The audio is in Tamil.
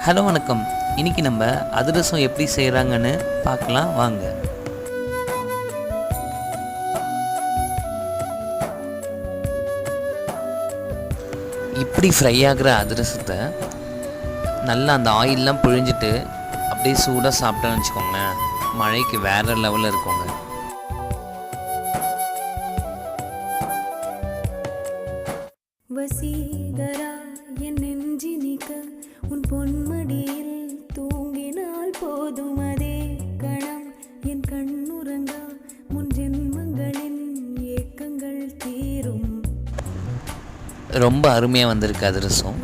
ஹலோ வணக்கம். இன்றைக்கி நம்ம அதிரசம் எப்படி செய்கிறாங்கன்னு பார்க்கலாம் வாங்க. இப்படி ஃப்ரை ஆகிற அதிரசத்தை நல்லா அந்த ஆயிலெலாம் பிழிஞ்சிட்டு அப்படியே சூடாக சாப்பிட்டோன்னு வச்சுக்கோங்களேன், மழைக்கு வேறு லெவலில் இருக்குங்க. வசீகரா என் நெஞ்சினிக்க உன் பொன்மடியில் தூங்கினால் போதும் அதே கணம் என் கண்ணுறங்கா முன் ஜென்மங்களின் ஏக்கங்கள் தீரும். ரொம்ப அருமையாக வந்திருக்கு அதிரசம்.